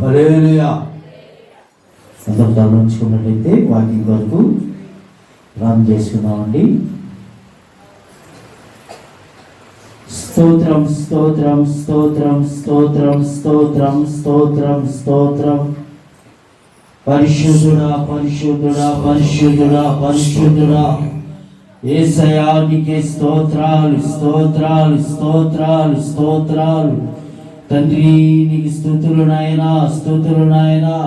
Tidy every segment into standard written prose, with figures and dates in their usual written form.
హల్లెలూయా. అందరూ తలవంచుకున్నట్లయితే వాకింగ్ వరకు ప్రార్థన చేసుకుందామండి. స్తోత్రం స్తోత్రం స్తోత్రం స్తోత్రం స్తోత్రం స్తోత్రం స్తోత్రం. పరిశుద్ధుడా పరిశుద్ధుడా పరిశుద్ధుడా పరిశుద్ధుడా యేసయ్యా, నీకే స్తోత్రాలు స్తోత్రాలు స్తోత్రాలు స్తోత్రాలు. తండ్రి నీకు స్తుతులు నాయనా, స్తుతులు నాయనా.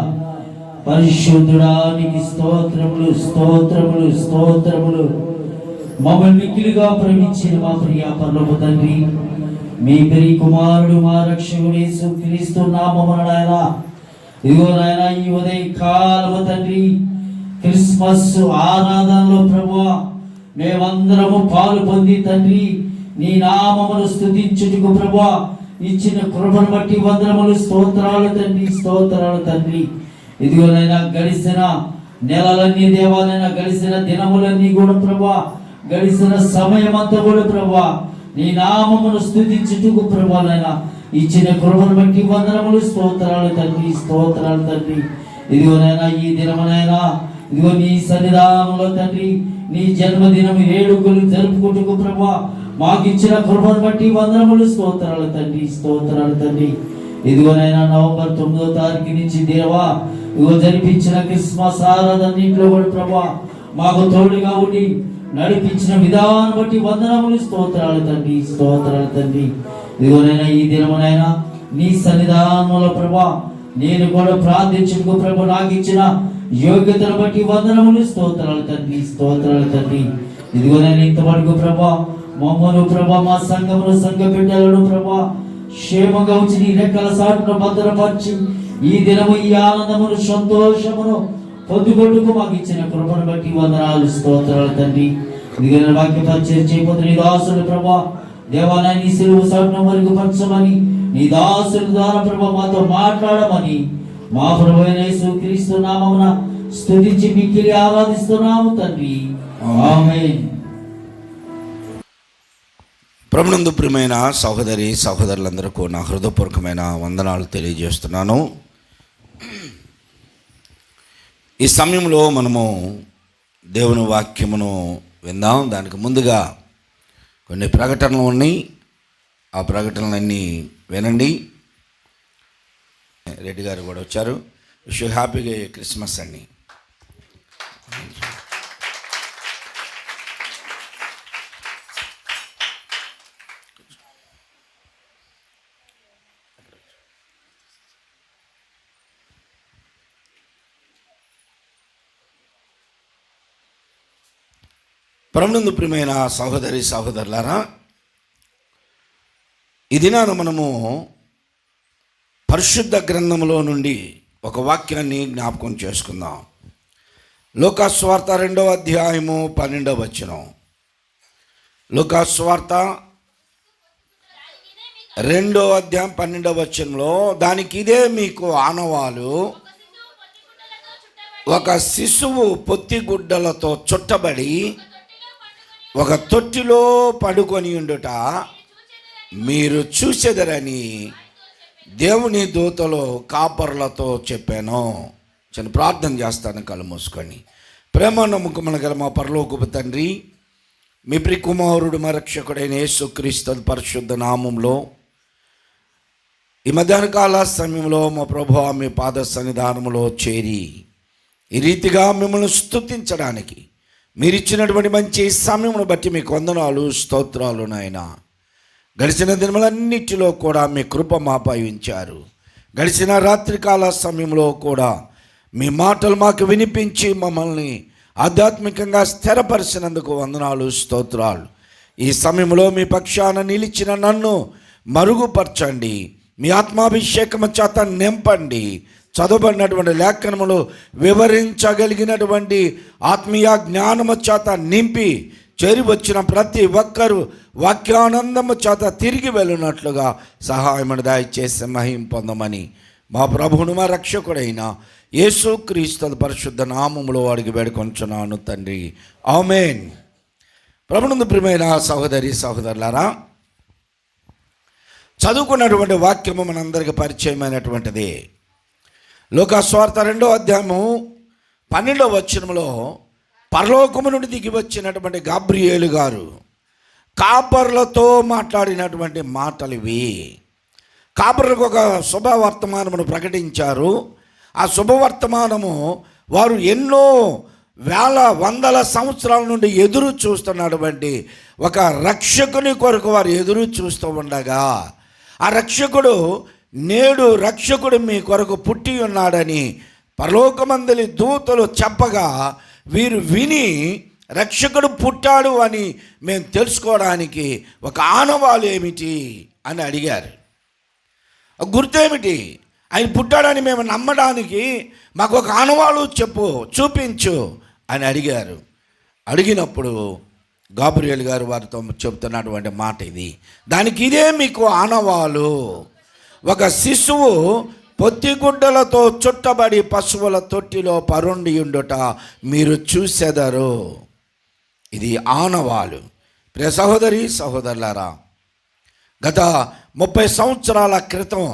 పరిశుద్ధుడా నీకు స్తోత్రములు స్తోత్రములు స్తోత్రములు. మమ్మల్ని మిక్కిలిగా ప్రేమించిన మా ప్రియ పరలోక తండ్రి, మీ ప్రియ కుమారుడు మా రక్షకుడు యేసుక్రీస్తు నామమున నాయనా, ఇదిగో నాయనా ఈ ఉదయ కాలము తండ్రి క్రిస్మస్ ఆరాధనలో ప్రభువా మేమందరము పాలు పొంది తండ్రి నీ నామమును స్తుతించుటకు ప్రభువా ఇచ్చిన కృపను బట్టి వందనములు, స్తోత్రాలు తండ్రి, స్తోత్రాలు తండ్రి. ఇదిగోనైనా గడిచిన నెలలన్నీ దేవాలైనా, గడిచిన దినములన్నీ కూడా ప్రభా, గడిచిన సమయం అంతా కూడా ప్రభా నీ నామమును స్తుతించుటకు ప్రభానైనా ఇచ్చిన కృపను బట్టి వందనములు, స్తోత్రాలు తండ్రి, స్తోత్రాలు తండ్రి. ఇదిగోనైనా ఈ దినమునైనా ఇదిగో నీ సన్నిధానంలో తండ్రి నీ జన్మదినం వేడుకలు జరుపుకుంటూ ప్రభా మాకు ఇచ్చిన కృపను బట్టి వందనములు, స్తోత్రాలు తండ్రి, స్తోత్రాలు తండ్రి. ఇదిగోనైనా నవంబర్ 9వ తారీఖు నుంచి దేవా ఇదిగో జరిపించిన క్రిస్మస్ ఆరాధనలో కూడా ప్రభా మాకు తోడుగా ఉండి నడిపించిన విధానం బట్టి వందనములు, స్తోత్రాలు తండ్రి, స్తోత్రాలు తండ్రి. ఇదిగోనైనా ఈ దినమునైనా నీ సన్నిధానంలో ప్రభా నేను కూడా ప్రార్థించుకో ప్రభు నాకు ఇచ్చిన యోగ్యతను బట్టి వందనములు, స్తోత్రాలు తండ్రి, స్తోత్రాలు తండ్రి. ఇదిగోనైనా ఇంతవరకు ప్రభా మమ్మను ప్రభా మా సంఘమును సంఘ బిడ్డలను ప్రభా క్షేమంగా ఉంచి నీ రెక్కల సాటును భద్రపరిచి ఈ దినము ఈ ఆనందమును సంతోషమును పొందుకొట్టుకు మాకు ఇచ్చిన కృపను బట్టి వందనాలు, స్తోత్రాలు తండ్రి. ఇదిగైనా వాక్య పరిచయం చేయబోతున్న నీ దాసుడు ప్రభా దేవాలయాన్ని నీ సిలువ సాటును వరకు పంచమని నీ దాసుల ద్వారా ప్రభా మాతో మాట్లాడమని మా ప్రభువైన యేసుక్రీస్తు నామమున స్తుతించి మిక్కిలి ఆరాధిస్తున్నాము తండ్రి, ఆమేన్. ప్రభునందు ప్రియమైన సహోదరి సహోదరులందరికీ నా హృదయపూర్వకమైన వందనాలు తెలియజేస్తున్నాను. ఈ సమయంలో మనము దేవుని వాక్యమును విందాం. దానికి ముందుగా కొన్ని ప్రకటనలు ఉన్నాయి, ఆ ప్రకటనలన్నీ వినండి. రెడ్డి గారు కూడా వచ్చారు. విష్ యూ హ్యాపీగా క్రిస్మస్ అండి. ప్రభునందు ప్రియమైన సహోదరి సహోదరులారా, ఈ దినాన మనము పరిశుద్ధ గ్రంథములో నుండి ఒక వాక్యాన్ని జ్ఞాపకం చేసుకుందాం. లూకాసు వార్త 2వ అధ్యాయము 12వ వచనం. లూకాసు వార్త 2వ అధ్యాయం 12వ వచనంలో, దానికి ఇదే మీకు ఆనవాలు, ఒక శిశువు పొత్తిగుడ్డలతో చుట్టబడి ఒక తొట్టిలో పడుకొని ఉండుట మీరు చూచెదరని దేవుని దూతలో కాపరులతో చెప్పాను. చిన్న ప్రార్థన చేస్తాను, కళ్ళు మూసుకొని. ప్రేమ నమ్మకమున గల మా పరలోకపు తండ్రి, మీ ప్రియ కుమారుడు మా రక్షకుడైన యేసుక్రీస్తు పరిశుద్ధ నామంలో ఈ మధ్యాహ్న కాల సమయంలో మా ప్రభువా మీ పాద సన్నిధానంలో చేరి ఈ రీతిగా మిమ్మల్ని స్తుతించడానికి, మీరిచ్చినటువంటి మంచి సమయమును బట్టి మీకు వందనాలు, స్తోత్రాలు నాయన. గడిచిన దినములన్నిటిలో కూడా మీ కృప మాపై ఉంచారు. గడిచిన రాత్రికాల సమయంలో కూడా మీ మాటలు మాకు వినిపించి మమ్మల్ని ఆధ్యాత్మికంగా స్థిరపరిచినందుకు వందనాలు, స్తోత్రాలు. ఈ సమయంలో మీ పక్షాన నిలిచిన నన్ను మరుగుపరచండి, మీ ఆత్మాభిషేకము చేత నింపండి. చదవబడినటువంటి లేఖనములు వివరించగలిగినటువంటి ఆత్మీయ జ్ఞానము చేత నింపి చేరి వచ్చిన ప్రతి ఒక్కరూ వాక్యానందము చేత తిరిగి వెళ్ళినట్లుగా సహాయమును దయచేసి మహిమ పొందమని మా ప్రభువును మా రక్షకుడైన యేసుక్రీస్తు పరిశుద్ధ నామములో అడిగి వేడుకొంచున్నాను తండ్రి, ఆమేన్. ప్రభునందు ప్రియమైన సహోదరి సహోదరులారా, చదువుకున్నటువంటి వాక్యము మనందరికీ పరిచయమైనటువంటిది. లూకా సువార్త 2వ అధ్యాయము 12వ వచనములో పరలోకము నుండి దిగి వచ్చినటువంటి గాబ్రియేలు గారు కాపర్లతో మాట్లాడినటువంటి మాటలు ఇవి. కాపర్లకు ఒక శుభవర్తమానమును ప్రకటించారు. ఆ శుభవర్తమానము వారు ఎన్నో వేల వందల సంవత్సరాల నుండి ఎదురు చూస్తున్నటువంటి ఒక రక్షకుని కొరకు వారు ఎదురు చూస్తూ ఉండగా, ఆ రక్షకుడు నేడు రక్షకుడు మీ కొరకు పుట్టి ఉన్నాడని పరలోకమందలి దూతలు చెప్పగా వీరు విని రక్షకుడు పుట్టాడు అని మేము తెలుసుకోవడానికి ఒక ఆనవాలు ఏమిటి అని అడిగారు. గుర్తేమిటి, ఆయన పుట్టాడని మేము నమ్మడానికి మాకు ఒక ఆనవాలు చూపించు అని అడిగారు. అడిగినప్పుడు గాబ్రియేలు గారు వారితో చెబుతున్నటువంటి మాట ఇది. దానికి ఇదే మీకు ఆనవాలు: ఒక శిశువు పొత్తిగుడ్డలతో చుట్టబడి పశువుల తొట్టిలో పరుండి ఉండుట మీరు చూసెదరు. ఇది ఆనవాలు. ప్రియ సహోదరి సహోదరులారా, గత 30 సంవత్సరాల క్రితం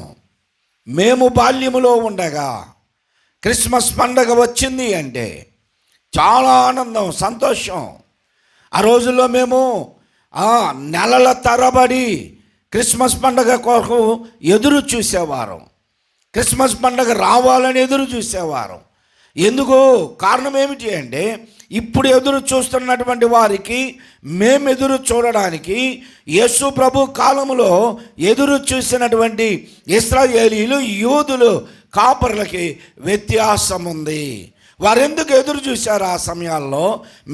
మేము బాల్యములో ఉండగా క్రిస్మస్ పండగ వచ్చింది అంటే చాలా ఆనందం, సంతోషం. ఆ రోజుల్లో మేము నెలల తరబడి క్రిస్మస్ పండగ కొరకు ఎదురు చూసేవారం. క్రిస్మస్ పండగ రావాలని ఎదురు చూసేవారం. ఎందుకు? కారణం ఏమిటి అంటే, ఇప్పుడు ఎదురు చూస్తున్నటువంటి వారికి మేము ఎదురు చూడడానికి యేసు ప్రభు కాలములో ఎదురు చూసినటువంటి ఇశ్రాయేలీలు, యూదులు, కాపర్లకి వ్యత్యాసం ఉంది. వారెందుకు ఎదురు చూశారు ఆ సమయాల్లో?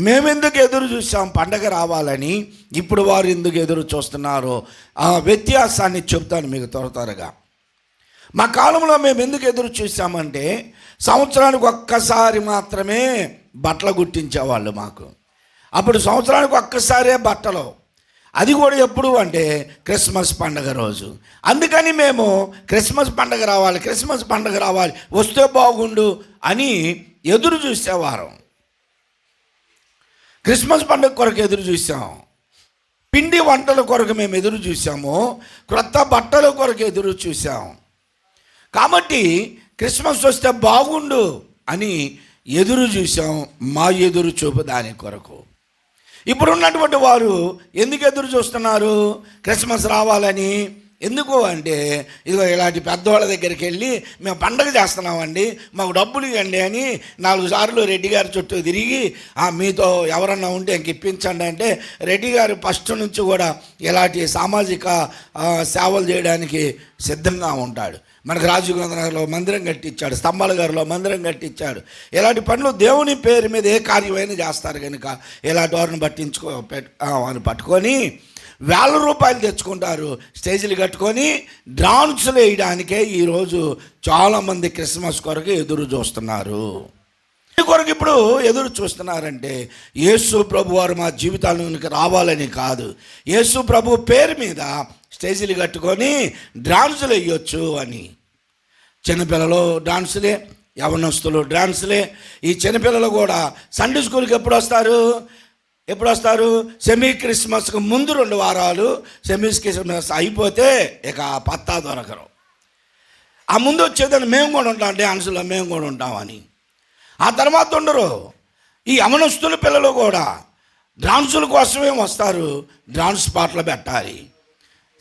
మేమెందుకు ఎదురు చూసాం పండగ రావాలని? ఇప్పుడు వారు ఎందుకు ఎదురు చూస్తున్నారో ఆ వ్యత్యాసాన్ని చెప్తాను మీకు త్వరగా. మా కాలంలో మేము ఎందుకు ఎదురు చూసామంటే, సంవత్సరానికి ఒక్కసారి మాత్రమే బట్టలు కుట్టించేవాళ్ళు మాకు. అప్పుడు సంవత్సరానికి ఒక్కసారే బట్టలు, అది కూడా ఎప్పుడు అంటే క్రిస్మస్ పండగ రోజు. అందుకని మేము క్రిస్మస్ పండగ రావాలి వస్తే బాగుండు అని ఎదురు చూసేవారం. క్రిస్మస్ పండుగ కొరకు ఎదురు చూసాం, పిండి వంటల కొరకు మేము ఎదురు చూసాము, క్రొత్త బట్టల కొరకు ఎదురు చూసాం. కాబట్టి క్రిస్మస్ వస్తే బాగుండు అని ఎదురు చూసాం, మా ఎదురు చూపు దాని కొరకు. ఇప్పుడు ఉన్నటువంటి వారు ఎందుకు ఎదురు చూస్తున్నారు? క్రిస్మస్ రావాలని. ఎందుకు అంటే, ఇదిగో ఇలాంటి పెద్దవాళ్ళ దగ్గరికి వెళ్ళి మేము పండగ చేస్తున్నామండి, మాకు డబ్బులు ఇవ్వండి అని 4 సార్లు రెడ్డి గారి చుట్టూ తిరిగి మీతో ఎవరన్నా ఉంటే ఇంక ఇప్పించండి అంటే, రెడ్డి గారు ఫస్ట్ నుంచి కూడా ఇలాంటి సామాజిక సేవలు చేయడానికి సిద్ధంగా ఉంటాడు. మనకు రాజీవ్ గాంధీ నగర్లో మందిరం కట్టించాడు, స్తంభాల గారిలో మందిరం కట్టించాడు. ఇలాంటి పనులు దేవుని పేరు మీద ఏ కార్యమైనా చేస్తారు కనుక ఇలాంటి వారిని వారిని పట్టుకొని ₹1000 తెచ్చుకుంటారు. స్టేజీలు కట్టుకొని డాన్సులు వేయడానికే ఈరోజు చాలామంది క్రిస్మస్ కొరకు ఎదురు చూస్తున్నారు. కొరకు ఇప్పుడు ఎదురు చూస్తున్నారంటే, యేసు ప్రభు వారు మా జీవితాల్లోనికి రావాలని కాదు, యేసు ప్రభు పేరు మీద స్టేజీలు కట్టుకొని డాన్సులు వేయొచ్చు అని. చిన్నపిల్లలు డాన్సులే, యవనస్తులు డాన్సులే. ఈ చిన్నపిల్లలు కూడా సండే స్కూల్కి ఎప్పుడు వస్తారు? సెమీ క్రిస్మస్కు ముందు 2 వారాలు సెమీ క్రిస్మస్ అయిపోతే ఇక పత్తా దొరకరు. ఆ ముందు వచ్చేదని మేము కూడా ఉంటాం, డ్యాన్సులో మేము కూడా ఉంటామని. ఆ తర్వాత ఉండరు. ఈ యవనస్తుల పిల్లలు కూడా డాన్సుల కోసమే వస్తారు, డాన్స్ పాటలు పెట్టాలి.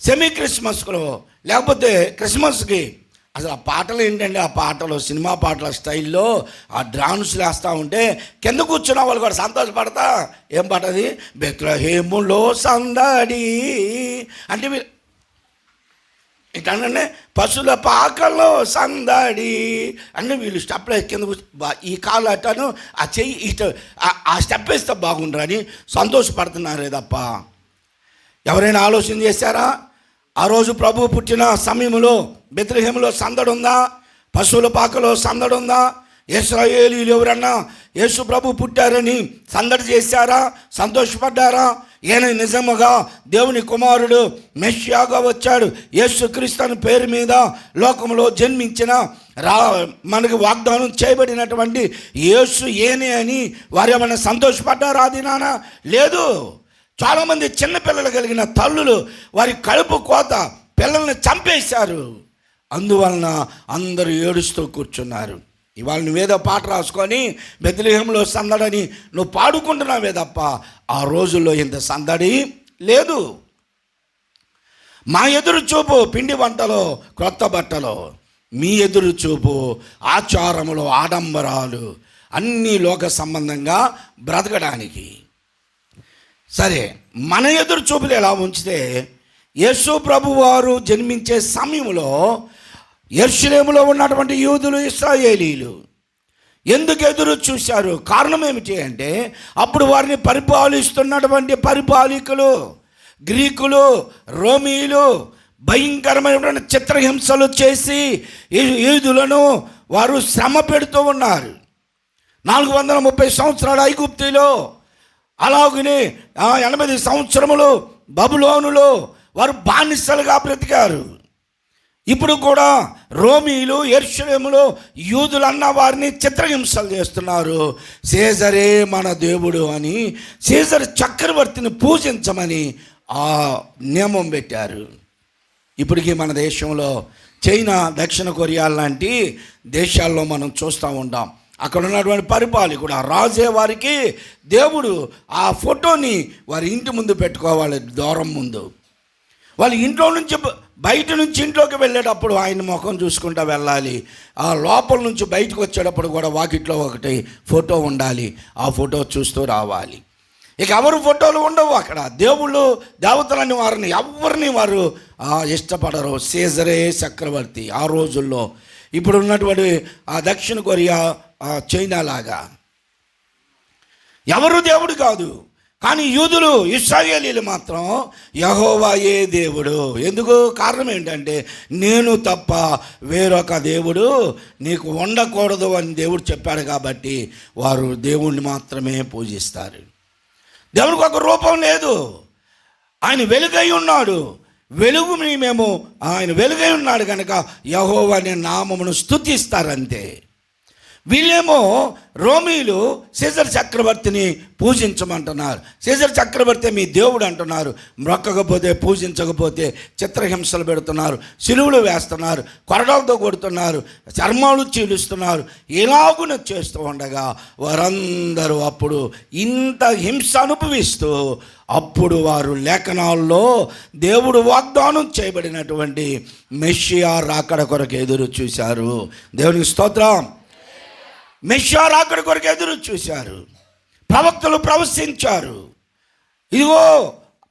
సెమీ క్రిస్మస్లో లేకపోతే క్రిస్మస్కి అసలు ఆ పాటలు ఏంటంటే, ఆ పాటలు సినిమా పాటల స్టైల్లో ఆ డ్రాన్స్లు వేస్తూ ఉంటే కింద కూర్చున్న వాళ్ళు కూడా సంతోషపడతా. ఏం పాట అది? బెత్లెహేములో సందడి అంటే ఇటంటే పశువుల పాకల్లో సందడి అంటే వీళ్ళు స్టెప్లో కింద ఈ కాలు అట్టను ఆ చెయ్యి ఇటు ఆ స్టెప్ వేస్తే బాగుండ్రు అని సంతోషపడుతున్నారే తప్ప ఎవరైనా ఆలోచన చేశారా? ఆ రోజు ప్రభువు పుట్టిన సమయంలో బెత్లెహేములో సందడి ఉందా? పశువుల పాకలో సందడి ఉందా? ఇశ్రాయేలీయులు ఎవరన్నా యేసు ప్రభు పుట్టారని సందడి చేశారా? సంతోషపడ్డారా? ఈయన నిజముగా దేవుని కుమారుడు మెస్సియాగా వచ్చాడు, యేసుక్రీస్తు అనే పేరు మీద లోకంలో జన్మించిన మనకి వాగ్దానం చేయబడినటువంటి యేసు ఏనే అని వారు ఏమైనా సంతోషపడ్డారా? అది నానా లేదు. చాలామంది చిన్నపిల్లలు కలిగిన తల్లులు వారి కడుపు కోత పిల్లల్ని చంపేశారు. అందువలన అందరూ ఏడుస్తూ కూర్చున్నారు. ఇవాళ నువ్వేదో పాట రాసుకొని బెత్లెహేములో సందడని నువ్వు పాడుకుంటున్నావే తప్ప ఆ రోజుల్లో ఇంత సందడి లేదు. మా ఎదురు చూపు పిండి వంటలో క్రొత్త బట్టలో, మీ ఎదురు చూపు ఆచారములో ఆడంబరాలు, అన్నీ లోక సంబంధంగా బ్రతకడానికి. సరే, మన ఎదురు చూపులు ఎలా ఉంచితే యేసు ప్రభు వారు జన్మించే సమయంలో యెరూషలేములో ఉన్నటువంటి యూదులు, ఇశ్రాయేలీయులు ఎందుకు ఎదురు చూశారు? కారణం ఏమిటి అంటే అప్పుడు వారిని పరిపాలిస్తున్నటువంటి పరిపాలకులు గ్రీకులు, రోమీయులు భయంకరమైనటువంటి చిత్రహింసలు చేసి యూదులను వారు శ్రమ పెడుతూ ఉన్నారు. 430 సంవత్సరాల ఐగుప్తులో, అలాగనే 80 సంవత్సరములు బబులోనులో వారు బానిసలుగా బ్రతికారు. ఇప్పుడు కూడా రోమీయులు యెరూషలేములో యూదులన్న వారిని చిత్రహింసలు చేస్తున్నారు. సీజరే మన దేవుడు అని, సీజర్ చక్రవర్తిని పూజించమని ఆ నియమం పెట్టారు. ఇప్పటికీ మన దేశంలో చైనా, దక్షిణ కొరియా లాంటి దేశాల్లో మనం చూస్తూ ఉంటాం. అక్కడ ఉన్నటువంటి పరిపాలకుడు ఆ రాజే వారికి దేవుడు ఆ ఫోటోని వారి ఇంటి ముందు పెట్టుకోవాలి, దూరం ముందు. వాళ్ళు ఇంట్లో నుంచి బయట నుంచి ఇంట్లోకి వెళ్ళేటప్పుడు ఆయన ముఖం చూసుకుంటూ వెళ్ళాలి. ఆ లోపల నుంచి బయటకు వచ్చేటప్పుడు కూడా వాకిట్లో ఒకటి ఫోటో ఉండాలి, ఆ ఫోటో చూస్తూ రావాలి. ఇక ఎవరు ఫోటోలు ఉండవు అక్కడ. దేవుళ్ళు దేవతలని వారిని ఎవరిని వారు ఇష్టపడరు. సీజరే చక్రవర్తి ఆ రోజుల్లో. ఇప్పుడు ఉన్నటువంటి ఆ దక్షిణ కొరియా, చైనా లాగా ఎవరు దేవుడు కాదు. కానీ యూదులు, ఇశ్రాయేలీయులు మాత్రం యెహోవాయే దేవుడు. ఎందుకు? కారణం ఏంటంటే నేను తప్ప వేరొక దేవుడు నీకు ఉండకూడదు అని దేవుడు చెప్పాడు కాబట్టి వారు దేవుణ్ణి మాత్రమే పూజిస్తారు. దేవునికి ఒక రూపం లేదు. ఆయన వెలుగై ఉన్నాడు. వెలుగుని మేము ఆయన వెలుగై ఉన్నాడు కనుక యెహోవా అనే నామమును స్తుతిస్తారంతే. వీళ్ళేమో రోమీయులు సీజర్ చక్రవర్తిని పూజించమంటున్నారు. సీజర్ చక్రవర్తి మీ దేవుడు అంటున్నారు. మొక్కకపోతే, పూజించకపోతే చిత్రహింసలు పెడుతున్నారు, సిలువలు వేస్తున్నారు, కొరడాలతో కొడుతున్నారు, చర్మాలు చీలుస్తున్నారు. ఇలాగున చేస్తూ ఉండగా వారందరూ అప్పుడు ఇంత హింస అనుభవిస్తూ అప్పుడు వారు లేఖనాల్లో దేవుడు వాగ్దానం చేయబడినటువంటి మెస్సియా రాకడ కొరకు ఎదురు చూశారు. దేవునికి స్తోత్రం. మెస్సియా రాకడ కొరకు ఎదురు చూశారు. ప్రవక్తలు ప్రవచించారు. ఇదిగో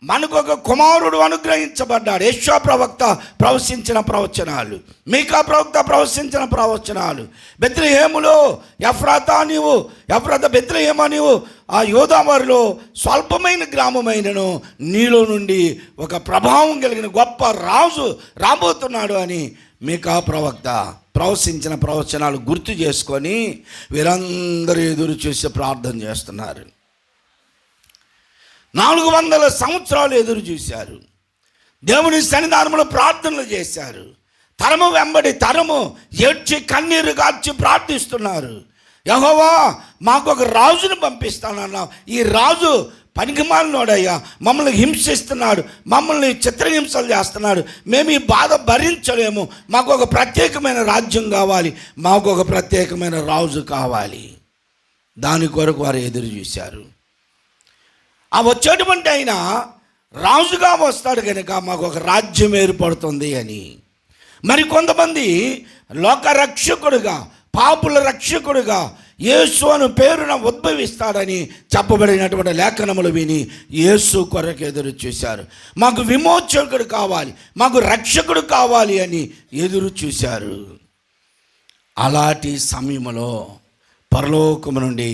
మనకు ఒక కుమారుడు అనుగ్రహించబడ్డాడు. యెషయా ప్రవక్త ప్రవచించిన ప్రవచనాలు, మీకా ప్రవక్త ప్రవచించిన ప్రవచనాలు. బెత్లెహేములో ఎఫ్రాతా బెత్లెహేమా నీవు ఆ యూదా వారిలో స్వల్పమైన గ్రామమైనను నీలో నుండి ఒక ప్రభావం కలిగిన గొప్ప రాజు రాబోతున్నాడు అని మీకా ప్రవక్త ప్రవచించిన ప్రవచనాలు గుర్తు చేసుకొని వీరందరూ ఎదురు చూసి ప్రార్థన చేస్తున్నారు. 400 సంవత్సరాలు ఎదురు చూశారు. దేవుని సన్నిధానంలో ప్రార్థనలు చేశారు. తరము వెంబడి తరము ఏడ్చి కన్నీరు గార్చి ప్రార్థిస్తున్నారు. యెహోవా మాకు ఒక రాజును పంపిస్తానన్నావు. ఈ రాజు పనికిమాలినోడయ్యా, మమ్మల్ని హింసిస్తున్నాడు, మమ్మల్ని చిత్రహింసలు చేస్తున్నాడు, మేము ఈ బాధ భరించలేము, మాకు ఒక ప్రత్యేకమైన రాజ్యం కావాలి, మాకు ఒక ప్రత్యేకమైన రాజు కావాలి. దాని కొరకు వారు ఎదురు చూశారు. ఆ వచ్చేటువంటి ఆయన రాజుగా వస్తాడు కనుక మాకు ఒక రాజ్యం ఏర్పడుతుంది అని. మరి కొంతమంది లోక రక్షకుడుగా, పాపుల రక్షకుడుగా యేసు అను పేరున ఉద్భవిస్తాడని చెప్పబడినటువంటి లేఖనములు విని యేసు కొరకు ఎదురు చూశారు. మాకు విమోచకుడు కావాలి, మాకు రక్షకుడు కావాలి అని ఎదురు చూశారు. అలాంటి సమయంలో పరలోకము నుండి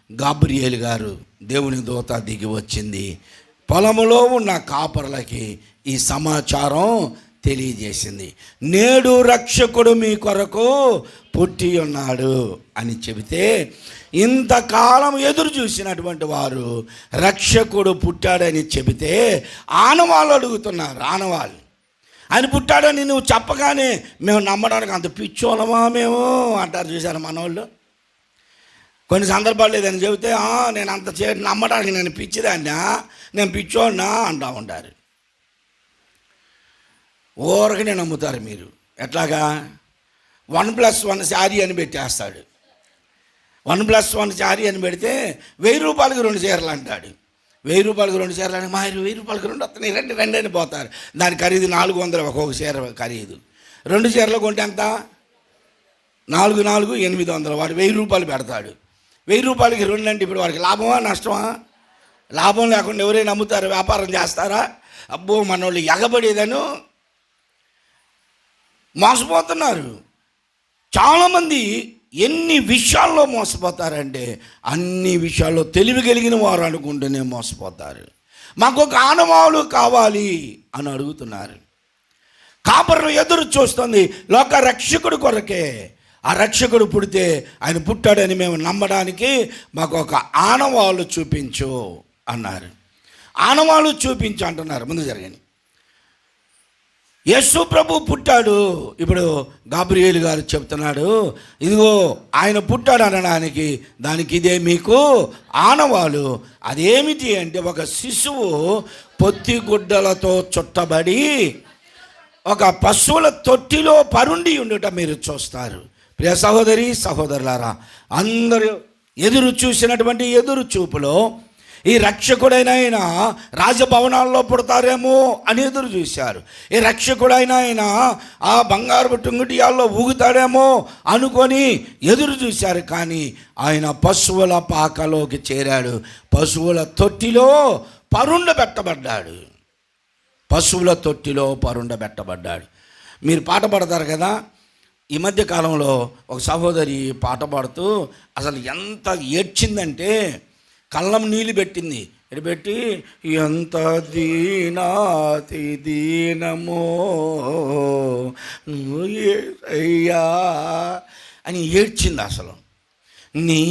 గాబ్రియేలు గారు, దేవుని దూత దిగి వచ్చింది. పొలములో ఉన్న కాపరులకి ఈ సమాచారం తెలియజేసింది. నేడు రక్షకుడు మీ కొరకు పుట్టి ఉన్నాడు అని చెబితే, ఇంతకాలం ఎదురు చూసినటువంటి వారు రక్షకుడు పుట్టాడని చెబితే ఆనవాళ్ళు అడుగుతున్నారు. ఆనవాళ్ళు ఆయన పుట్టాడని నువ్వు చెప్పగానే మేము నమ్మడానికి అంత పిచ్చోళమా మేము అంటారు. చూశారు మనోళ్ళు. కొన్ని సందర్భాలు లేదని చెబితే నేను అంత నమ్మడానికి నేను పిచ్చిదాన్నా, నేను పిచ్చోడినా అంటూ ఉంటారు. ఊరకనే నమ్ముతారు మీరు. ఎట్లాగా 1+1 శారీ అని పెట్టేస్తాడు. 1+1 శారీ అని పెడితే 1000 రూపాయలకి 2 చీరలు అంటాడు. 1000 రూపాయలకి 2 చీరలు అని 1000 రూపాయలకి 2 వస్తున్నాయి, రెండు అని పోతారు. దాని ఖరీదు 400 ఒక్కొక్క చీర ఖరీదు. 2 చీరలు కొంటే ఎంత? 4 800. వాడు 1000 రూపాయలు పెడతాడు. 1000 రూపాయలకి 2 అంటే ఇప్పుడు వాడికి లాభమా నష్టమా? లాభం లేకుండా ఎవరైనా నమ్ముతారు? వ్యాపారం చేస్తారా? అబ్బో మనోళ్ళు ఎగబడేదను మోసపోతున్నారు. చాలామంది ఎన్ని విషయాల్లో మోసపోతారంటే అన్ని విషయాల్లో తెలివి కలిగిన వారు అనుకుంటూనే మోసపోతారు. మాకు ఒక ఆనవాళ్ళు కావాలి అని అడుగుతున్నారు. కాపరులు ఎదురు చూస్తుంది లోక రక్షకుడు కొరకే. ఆ రక్షకుడు పుడితే ఆయన పుట్టాడని మేము నమ్మడానికి మాకు ఒక ఆనవాళ్ళు చూపించు అన్నారు. ఆనవాళ్ళు చూపించు అంటున్నారు. ముందు జరగని యేసు ప్రభు పుట్టాడు. ఇప్పుడు గాబ్రియేలు గారు చెప్తున్నాడు, ఇదిగో ఆయన పుట్టాడు అనడానికి దానికి ఇదే మీకు ఆనవాలు. అదేమిటి అంటే, ఒక శిశువు పొత్తిగుడ్డలతో చుట్టబడి ఒక పశువుల తొట్టిలో పరుండి ఉండుట మీరు చూస్తారు. ప్రియ సహోదరి సహోదరులారా, అందరూ ఎదురు చూసినటువంటి ఎదురు చూపులో ఈ రక్షకుడైన ఆయన రాజభవనాల్లో పుడతారేమో అని ఎదురు చూశారు. ఈ రక్షకుడైన ఆయన ఆ బంగారు టుంగుటియాల్లో ఊగుతాడేమో అనుకొని ఎదురు చూశారు. కానీ ఆయన పశువుల పాకలోకి చేరాడు. పశువుల తొట్టిలో పరుండబెట్టబడ్డాడు. పశువుల తొట్టిలో పరుండబెట్టబడ్డాడు. మీరు పాట పాడతారు కదా. ఈ మధ్య కాలంలో ఒక సహోదరి పాట పాడుతూ అసలు ఎంత ఏడ్చిందంటే కళ్ళం నీళ్ళు పెట్టింది. పెట్టి ఎంత దీనాతి దీనమో అయ్యా అని ఏడ్చింది. అసలు నీ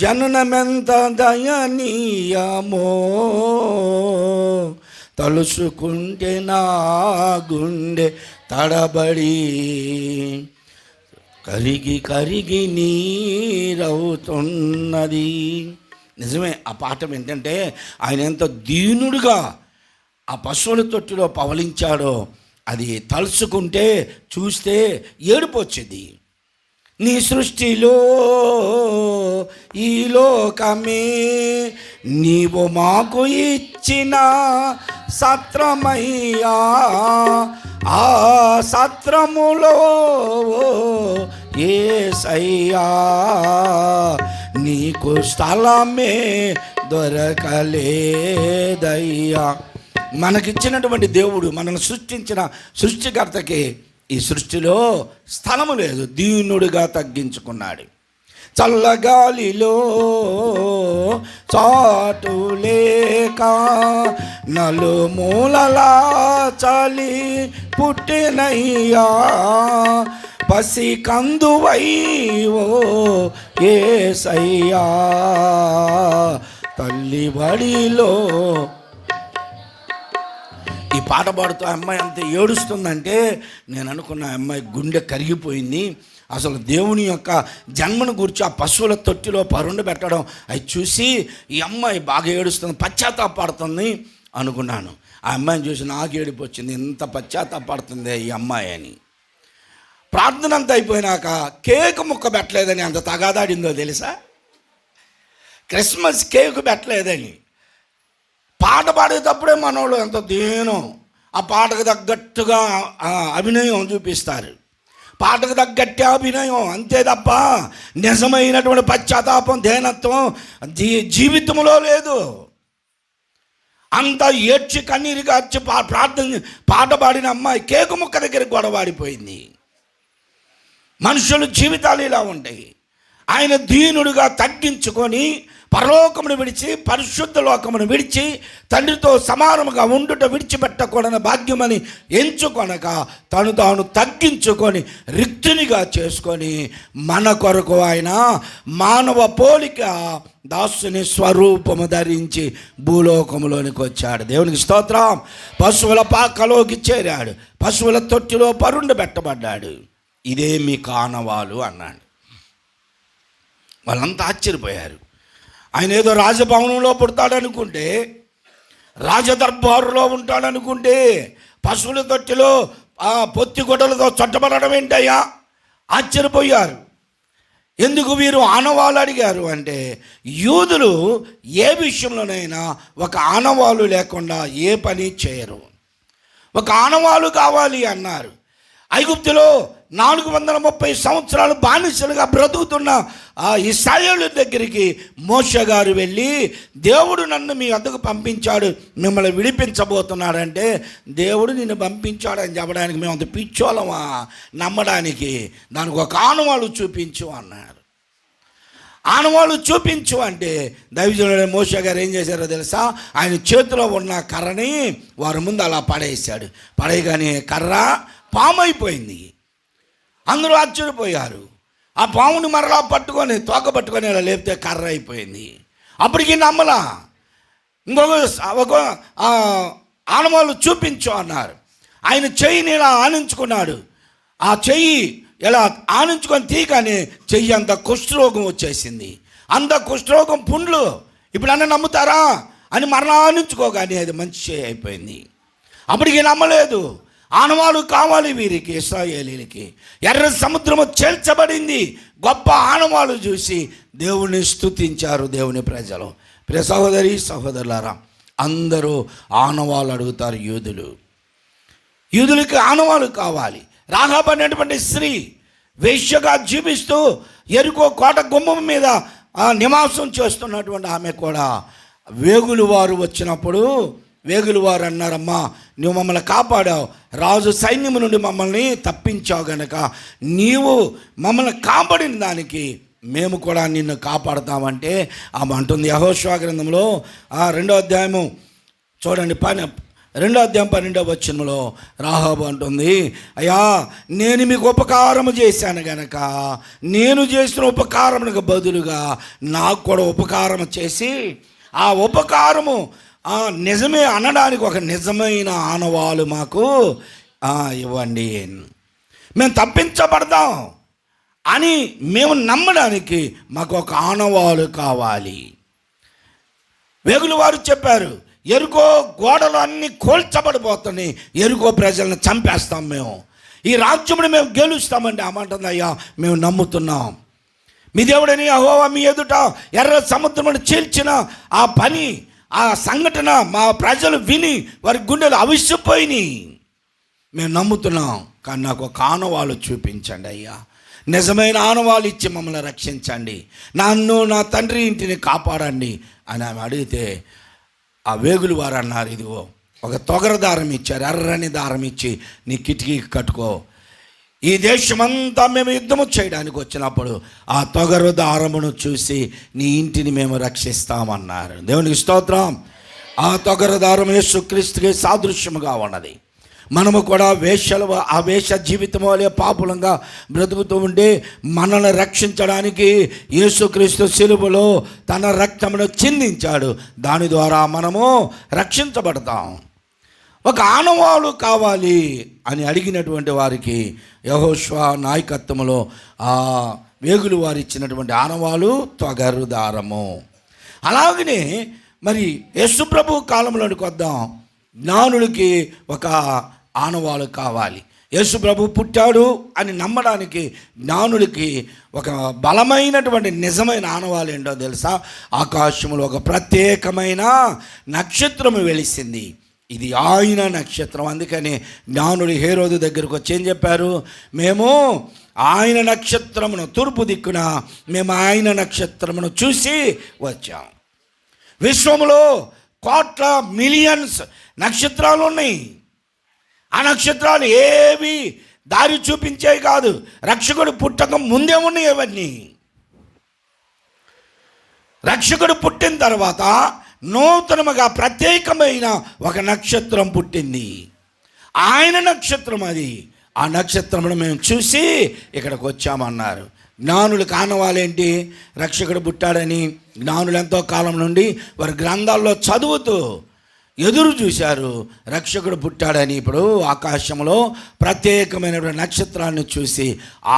జననమెంత దయనీయమో తలుసుకుంటే నా గుండె తడబడి కరిగి కరిగి నీరవుతున్నది. నిజమే. ఆ పాఠం ఏంటంటే ఆయన ఎంత దీనుడుగా ఆ పశువుల తొట్టిలో పవలించాడో అది తలుచుకుంటే చూస్తే ఏడుపు వచ్చేది. నీ సృష్టిలో ఈ లోకమే నీవు మాకు ఇచ్చిన సత్రమయ్యా, ఆ సత్రములో యేసయ్యా నీకు స్థలమే దొరకలేదయ్యా. మనకిచ్చినటువంటి దేవుడు, మనల్ని సృష్టించిన సృష్టికర్తకి ఈ సృష్టిలో స్థలము లేదు. దీనుడుగా తగ్గించుకున్నాడు. చల్లగాలిలో చాటు లేక నలుమూలలా చలి పుట్టినయ్యా, పసి కందువై ఓ యేసయ్యా తల్లి బడిలో. ఈ పాట పాడుతూ అమ్మాయి అంత ఏడుస్తుందంటే నేను అనుకున్న అమ్మాయి గుండె కరిగిపోయింది. అసలు దేవుని యొక్క జన్మను గురించి ఆ పశువుల తొట్టిలో పరుండ పెట్టడం అది చూసి ఈ అమ్మాయి బాగా ఏడుస్తుంది, పశ్చాత్తాపడుతుంది అనుకున్నాను. ఆ అమ్మాయిని చూసి నాకు ఏడుపు వచ్చింది. ఎంత పశ్చాత్తాపడుతుంది ఈ అమ్మాయి అని. ప్రార్థన అంతా అయిపోయినాక కేక్ ముక్క పెట్టలేదని అంత తగాదాడిందో తెలుసా? క్రిస్మస్ కేక్ పెట్టలేదని. పాట పాడేటప్పుడే మనోళ్ళు ఎంత దీనం, ఆ పాటకు తగ్గట్టుగా అభినయం చూపిస్తారు. పాటకు తగ్గట్టే అభినయం, అంతే తప్ప నిజమైనటువంటి పశ్చాత్తాపం, దేనత్వం జీవితంలో లేదు. అంతా ఏడ్చి కన్నీరు కార్చి పాట పాడిన అమ్మాయి కేకు ముక్క దగ్గర గొడవాడిపోయింది. మనుషుల జీవితాలు ఇలా ఉంటాయి. ఆయన దీనుడుగా తగ్గించుకొని పరలోకమును విడిచి పరిశుద్ధ లోకమును విడిచి తండ్రితో సమానముగా ఉండుట విడిచిపెట్టకూడని భాగ్యమని ఎంచుకొనక తాను తగ్గించుకొని రిక్తునిగా చేసుకొని మన కొరకు ఆయన మానవ పోలిక దాసుని స్వరూపము ధరించి భూలోకములోనికి వచ్చాడు. దేవునికి స్తోత్రం. పశువుల పాకలోకి చేరాడు, పశువుల తొట్టిలో పరుండు పెట్టబడ్డాడు. ఇదే మీ ఆనవాలు అన్నాడు. వాళ్ళంతా ఆశ్చర్యపోయారు. ఆయన ఏదో రాజభవనంలో పుడతాడనుకుంటే, రాజదర్బారులో ఉంటాడనుకుంటే, పశువుల తొట్టిలో పొత్తి గొడ్డలతో చుట్టబడడం ఏంటయ్యా? ఆశ్చర్యపోయారు. ఎందుకు వీరు ఆనవాళ్ళు అడిగారు అంటే, యూదులు ఏ విషయంలోనైనా ఒక ఆనవాళ్ళు లేకుండా ఏ పని చేయరు. ఒక ఆనవాళ్ళు కావాలి అన్నారు. ఐగుప్తులో 430 సంవత్సరాలు బానిసలుగా బ్రతుకుతున్న ఆ ఇశ్రాయేలు దగ్గరికి మోషే గారు వెళ్ళి, దేవుడు నన్ను మీ వద్దకు పంపించాడు, మిమ్మల్ని విడిపించబోతున్నాడంటే, దేవుడు నిన్ను పంపించాడని చెప్పడానికి మేము అంత పిచ్చోళమా నమ్మడానికి? దానికి ఒక ఆనవాళ్ళు చూపించు అన్నారు. ఆనవాళ్ళు చూపించు అంటే దైవజనుడైన మోషే గారు ఏం చేశారో తెలుసా? ఆయన చేతిలో ఉన్న కర్రని వారి ముందు అలా పడేశాడు. పడేయగానే కర్ర పాము అయిపోయింది. అందరూ ఆశ్చర్యపోయారు. ఆ పాముని మరలా పట్టుకొని తోక పట్టుకొని అలా లేపితే కర్ర అయిపోయింది. అప్పటికి నమ్మలా. ఒక ఆనవాళ్ళు చూపించు అన్నారు. ఆయన చెయ్యిని ఇలా ఆనించుకున్నాడు. ఆ చెయ్యి ఇలా ఆనించుకొని తీయగానే చెయ్యి అంత కుష్ఠరోగం వచ్చేసింది. అంత కుష్ఠరోగం పుండ్లు. ఇప్పుడు అన్న నమ్ముతారా అని మరలా ఆనించుకోగానే అది మంచి చెయ్యి అయిపోయింది. అప్పటికి నమ్మలేదు. ఆనవాళ్ళు కావాలి వీరికి, ఇశ్రాయేలీలకి. ఎర్ర సముద్రము చేల్చబడింది. గొప్ప ఆనవాళ్ళు చూసి దేవుని స్తుతించారు దేవుని ప్రజలు. ప్రియ సహోదరి సహోదరులారా, అందరూ ఆనవాళ్ళు అడుగుతారు. యూదులకి ఆనవాళ్ళు కావాలి. రాహాబు అనేటువంటి స్త్రీ వేశ్యగా జీవిస్తూ యెరికో కోట గుమ్మం మీద నివాసం చేస్తున్నటువంటి ఆమె కూడా వేగులు వారు వచ్చినప్పుడు వేగులు వారు అన్నారమ్మా, నువ్వు మమ్మల్ని కాపాడావు, రాజు సైన్యము నుండి మమ్మల్ని తప్పించావు గనక నీవు మమ్మల్ని కాపాడిన దానికి మేము కూడా నిన్ను కాపాడుతామంటే ఆమె అంటుంది. యెహోషువ గ్రంథంలో 2వ అధ్యాయము చూడండి, 2వ అధ్యాయం 12వ వచనంలో రాహాబు అంటుంది, అయ్యా నేను మీకు ఉపకారము చేశాను గనక నేను చేసిన ఉపకారమునకు బదులుగా నాకు కూడా ఉపకారం చేసి ఆ ఉపకారము నిజమే అనడానికి ఒక నిజమైన ఆనవాలు మాకు ఇవ్వండి, మేము తప్పించబడదాం అని మేము నమ్మడానికి మాకు ఒక ఆనవాలు కావాలి. వేగులు వారు చెప్పారు, యెరికో గోడలు అన్నీ కోల్చబడిపోతున్నాయి, యెరికో ప్రజలను చంపేస్తాం, మేము ఈ రాజ్యమును మేము గెలుస్తామండి. అమ్మంటుంది, అయ్యా మేము నమ్ముతున్నాం, మీ దేవుడని యెహోవా మీ ఎదుట ఎర్ర సముద్రమును చీల్చిన ఆ పని, ఆ సంఘటన మా ప్రజలు విని వారి గుండెలు అవిసిపోయినాయి, మేము నమ్ముతున్నాం. కానీ నాకు ఒక ఆనవాళ్ళు చూపించండి అయ్యా, నిజమైన ఆనవాళ్ళు ఇచ్చి మమ్మల్ని రక్షించండి, నన్ను నా తండ్రి ఇంటిని కాపాడండి అని ఆమె అడిగితే ఆ వేగులు వారు అన్నారు, ఇదిగో ఒక తొగర దారం ఇచ్చారు, ఎర్రని దారం ఇచ్చి నీ కిటికీకి కట్టుకో, ఈ దేశమంతా మేము యుద్ధము చేయడానికి వచ్చినప్పుడు ఆ తొగరు దారమును చూసి నీ ఇంటిని మేము రక్షిస్తామన్నారు. దేవునికి స్తోత్రం. ఆ తొగరు దారం యేసుక్రీస్తుకి సాదృశ్యముగా ఉన్నది. మనము కూడా ఆ వేష జీవితం వలె పాపులంగా బ్రతుకుతూ ఉండి మనల్ని రక్షించడానికి యేసుక్రీస్తు శిలువలో తన రక్తమును చిందించాడు. దాని ద్వారా మనము రక్షించబడతాం. ఒక ఆనవాళ్ళు కావాలి అని అడిగినటువంటి వారికి యెహోషువ నాయకత్వంలో ఆ వేగులు వారు ఇచ్చినటువంటి ఆనవాళ్ళు తొగరు దారము. అలాగనే మరి యేసు ప్రభు కాలంలోనికి వద్దాం. జ్ఞానులకి ఒక ఆనవాళ్ళు కావాలి. యేసు ప్రభు పుట్టాడు అని నమ్మడానికి జ్ఞానులకి ఒక బలమైనటువంటి నిజమైన ఆనవాళ్ళు ఏంటో తెలుసా? ఆకాశంలో ఒక ప్రత్యేకమైన నక్షత్రము వెలిసింది, ఇది ఆయన నక్షత్రం. అందుకని జ్ఞానుడు హేరోదు దగ్గరకు వచ్చి ఏం చెప్పారు, మేము ఆయన నక్షత్రమును, తూర్పు దిక్కున మేము ఆయన నక్షత్రమును చూసి వచ్చాం. విశ్వంలో కోట్ల మిలియన్స్ నక్షత్రాలు ఉన్నాయి. ఆ నక్షత్రాలు ఏవి దారి చూపించేవి కాదు. రక్షకుడు పుట్టక ముందే ఉన్నాయి అవన్నీ. రక్షకుడు పుట్టిన తర్వాత నూతనముగా ప్రత్యేకమైన ఒక నక్షత్రం పుట్టింది. ఆయన నక్షత్రం అది. ఆ నక్షత్రమును మేము చూసి ఇక్కడికి వచ్చామన్నారు. జ్ఞానులు కానవాలేంటి, రక్షకుడు పుట్టాడని జ్ఞానులు ఎంతో కాలం నుండి వారి గ్రంథాల్లో చదువుతూ ఎదురు చూశారు. రక్షకుడు పుట్టాడని ఇప్పుడు ఆకాశంలో ప్రత్యేకమైన నక్షత్రాన్ని చూసి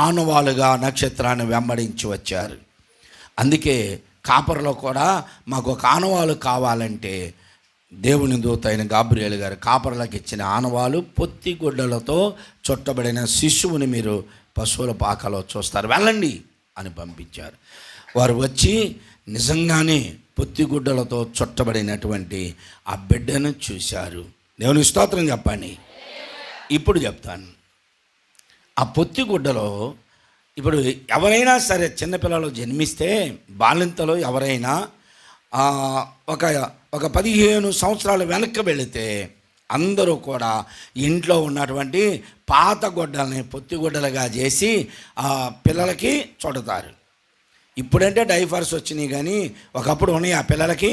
ఆనవాలుగా నక్షత్రాన్ని వెంబడించి వచ్చారు. అందుకే కాపర్లో కూడా మాకు ఒక ఆనవాలు కావాలంటే దేవుని దూత అయిన గాబ్రియేలు గారు కాపర్లకు ఇచ్చిన ఆనవాలు పొత్తి గుడ్డలతో చుట్టబడిన శిశువుని మీరు పశువుల పాకలో చూస్తారు, వెళ్ళండి అని పంపించారు. వారు వచ్చి నిజంగానే పొత్తిగుడ్డలతో చుట్టబడినటువంటి ఆ బిడ్డను చూశారు. దేవుని స్తోత్రం చెప్పండి. ఇప్పుడు చెప్తాను. ఆ పొత్తిగుడ్డలో ఇప్పుడు ఎవరైనా సరే చిన్నపిల్లలు జన్మిస్తే, బాలింతలో ఎవరైనా ఒక 15 సంవత్సరాలు వెనక్కి వెళితే అందరూ కూడా ఇంట్లో ఉన్నటువంటి పాత గుడ్డల్ని పొత్తిగుడ్డలుగా చేసి ఆ పిల్లలకి చుడతారు. ఇప్పుడంటే డైపర్స్ వచ్చినాయి, కానీ ఒకప్పుడు ఉన్నాయి. ఆ పిల్లలకి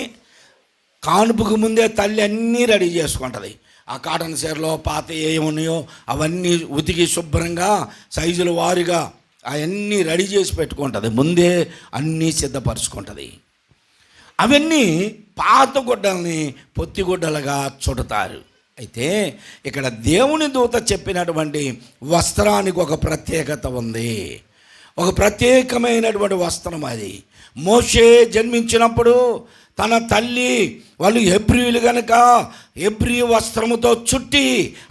కానుపుకు ముందే తల్లి అన్నీ రెడీ చేసుకుంటుంది. ఆ కాటన్ చీరలో పాత ఏమున్నాయో అవన్నీ ఉతికి శుభ్రంగా సైజుల వారుగా అవన్నీ రెడీ చేసి పెట్టుకుంటుంది. ముందే అన్నీ సిద్ధపరచుకుంటుంది. అవన్నీ పాత గుడ్డల్ని పొత్తిగుడ్డలుగా చుడతారు. అయితే ఇక్కడ దేవుని దూత చెప్పినటువంటి వస్త్రానికి ఒక ప్రత్యేకత ఉంది. ఒక ప్రత్యేకమైనటువంటి వస్త్రం అది. మోషే జన్మించినప్పుడు తన తల్లి వాళ్ళు హెబ్రీయులు కనుక హెబ్రీ వస్త్రముతో చుట్టి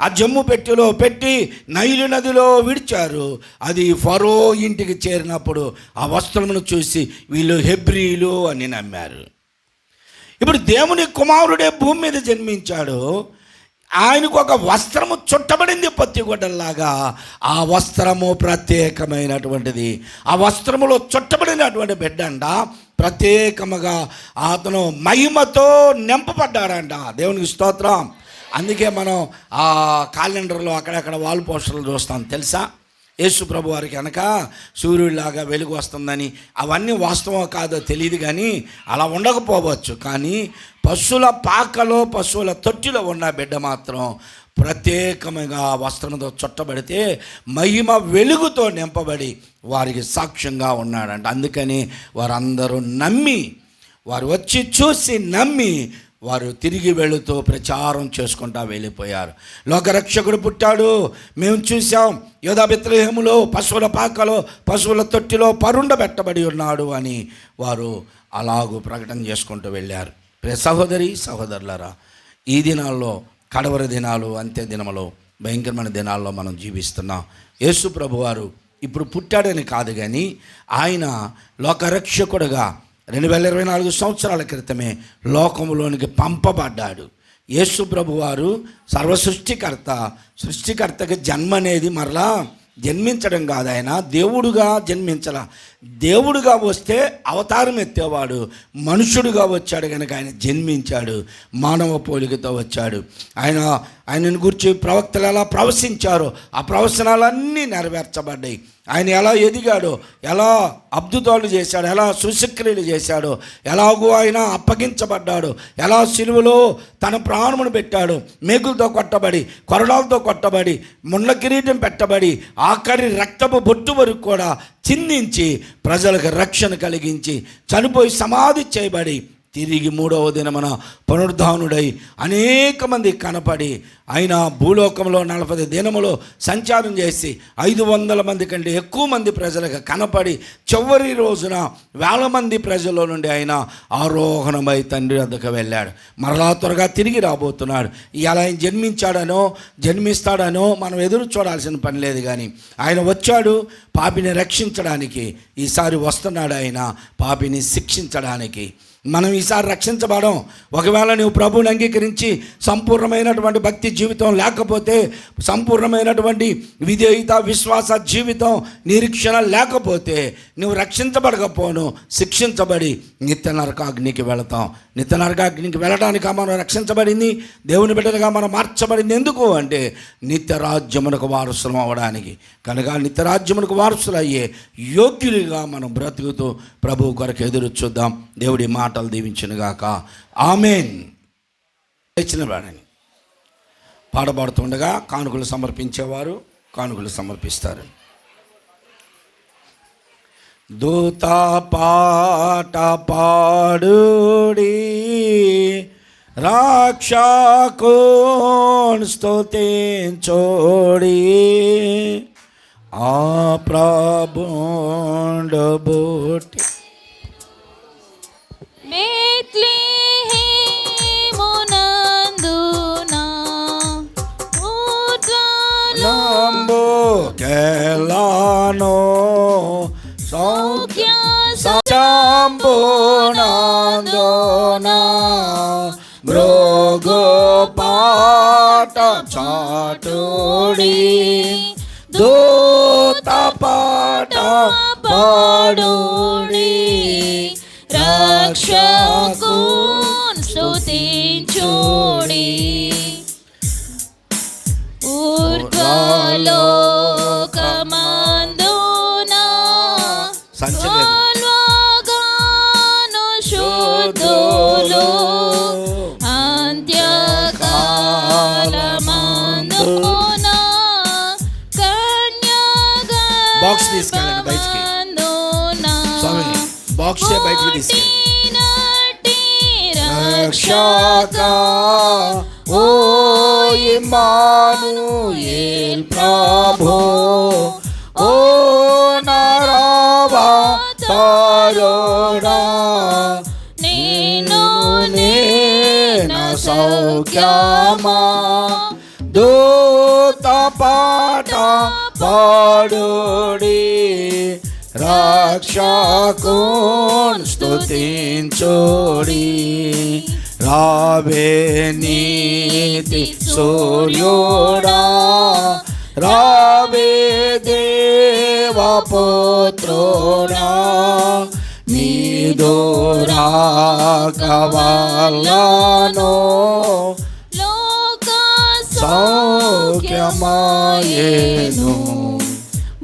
ఆ జమ్ము పెట్టెలో పెట్టి నైలు నదిలో విడిచారు. అది ఫరో ఇంటికి చేరినప్పుడు ఆ వస్త్రమును చూసి వీళ్ళు హెబ్రీయులు అని నమ్మారు. ఇప్పుడు దేవుని కుమారుడే భూమి మీద జన్మించాడు. ఆయనకు ఒక వస్త్రము చుట్టబడింది పొత్తిగుడ్డల్లాగా. ఆ వస్త్రము ప్రత్యేకమైనటువంటిది. ఆ వస్త్రములో చుట్టబడినటువంటి బిడ్డంట ప్రత్యేకముగా అతను మహిమతో నింపబడ్డాడంట. దేవునికి స్తోత్రం. అందుకే మనం ఆ క్యాలెండర్లో అక్కడక్కడ వాల్ పోస్టర్లు చూస్తాం తెలుసా. యేసు ప్రభు వారికి కనుక సూర్యుడిలాగా వెలుగు వస్తుందని, అవన్నీ వాస్తవం కాదో తెలియదు, కానీ అలా ఉండకపోవచ్చు. కానీ పశువుల పాకలో పశువుల తొట్టిలో ఉన్న బిడ్డ మాత్రం ప్రత్యేకముగా వస్త్రంతో చుట్టబడితే మహిమ వెలుగుతో నింపబడి వారికి సాక్ష్యంగా ఉన్నాడంట. అందుకని వారందరూ నమ్మి, వారు వచ్చి చూసి నమ్మి వారు తిరిగి వెళుతూ ప్రచారం చేసుకుంటూ వెళ్ళిపోయారు. లోకరక్షకుడు పుట్టాడు, మేము చూసాం. యోధా బెత్లెహేములో పశువుల పాకలో పశువుల తొట్టిలో పరుండబెట్టబడి ఉన్నాడు అని వారు అలాగూ ప్రకటన చేసుకుంటూ వెళ్ళారు. సహోదరి సహోదరులారా, ఈ దినాల్లో కడవరి దినాలు, అంత్య దినములో భయంకరమైన దినాల్లో మనం జీవిస్తున్నాం. యేసు ప్రభు వారు ఇప్పుడు పుట్టాడని కాదు, కానీ ఆయన లోకరక్షకుడుగా 2024 సంవత్సరాల క్రితమే లోకంలోనికి పంపబడ్డాడు. యేసు ప్రభు వారు సృష్టికర్తకి జన్మ అనేది మరలా జన్మించడం కాదు. ఆయన దేవుడుగా జన్మించాల. దేవుడుగా వస్తే అవతారం ఎత్తేవాడు, మనుషుడుగా వచ్చాడు కనుక ఆయన జన్మించాడు. మానవ పోలికతో వచ్చాడు. ఆయనను గురించి ప్రవక్తలు ఎలా ప్రవశించారో ఆ ప్రవచనాలన్నీ నెరవేర్చబడ్డాయి. ఆయన ఎలా ఎదిగాడో, ఎలా అద్భుతాలు చేశాడో, ఎలా సూచక్రియలు చేశాడో, ఎలాగో ఆయన అప్పగించబడ్డాడు, ఎలా సిలువలో తన ప్రాణమును పెట్టాడు, మేకులతో కొట్టబడి, కొరడాలతో కొట్టబడి, ముండ్ల కిరీటం పెట్టబడి, ఆఖరి రక్తపు బొట్టు వరకు కూడా చిందించి ప్రజలకు రక్షణ కలిగించి చనిపోయి సమాధి చేయబడి తిరిగి 3వ దినమున పునరుద్ధానుడై అనేక మంది కనపడి ఆయన భూలోకంలో 40 దినములు సంచారం చేసి 500 మంది కంటే ఎక్కువ మంది ప్రజలకు కనపడి చివరి రోజున 1000 మంది ప్రజల్లో నుండి ఆయన ఆరోహణమై తండ్రి వద్దకు వెళ్ళాడు. మరలా త్వరగా తిరిగి రాబోతున్నాడు. ఇలా ఆయన జన్మిస్తాడనో మనం ఎదురు చూడాల్సిన పని లేదు, కానీ ఆయన వచ్చాడు పాపిని రక్షించడానికి. ఈసారి వస్తున్నాడు ఆయన పాపిని శిక్షించడానికి. మనం ఈసారి రక్షించబడం. ఒకవేళ నువ్వు ప్రభువుని అంగీకరించి సంపూర్ణమైనటువంటి భక్తి జీవితం లేకపోతే, సంపూర్ణమైనటువంటి విధేయత విశ్వాస జీవితం నిరీక్షణ లేకపోతే నువ్వు రక్షించబడకపోను, శిక్షించబడి నిత్య నరకాగ్నికి వెళతాం. నిత్య నరకాగ్నికి వెళ్ళడానికి మనం రక్షించబడింది, దేవుని బిడ్డలుగా మనం మార్చబడింది. ఎందుకు అంటే నిత్య రాజ్యమునకు వారసులం అవ్వడానికి. కనుక నిత్య రాజ్యమునకు వారసులు అయ్యే యోగ్యులుగా మనం బ్రతుకుతూ ప్రభువు కొరకు ఎదురు చూద్దాం. దేవుడి మాటలు దీవించునుగాక. ఆమేన్. లేచిన వాడని పాడబడుతుండగా కానుకలు సమర్పించేవారు కానుకలు సమర్పిస్తారు. దూత పాట పాడుడి, రక్షకుని స్తుతించుడి, ఆ ప్రభుండు బుట్టి కెలానో సంబోనందోనా మృగో పాట చాటుడి, దూత పాట పాడుడి, రక్షకుని స్తుతించుడి, ఊర్ధ్వలోకమందున సర్వగాను శుద్ధులు, అంత్యకాలమందున బాక్స్ తీసుకెళ్ళండి బయటికి. స్వామి బాక్స్ బయటికి తీసుకెళ్ళండి. రక్షక ఓ ఇమ్మానుయేల్ ప్రభు, ఓ నరవతారుడా, నేను సౌఖ్యమా, దూత పాట పాడుడి, రక్షకుని స్తుతించుడి, రావే నీతి సూర్యుడా, రావే దేవపుత్రుడా, నీదు రాకవలనో లోక సౌఖ్యమాయేను,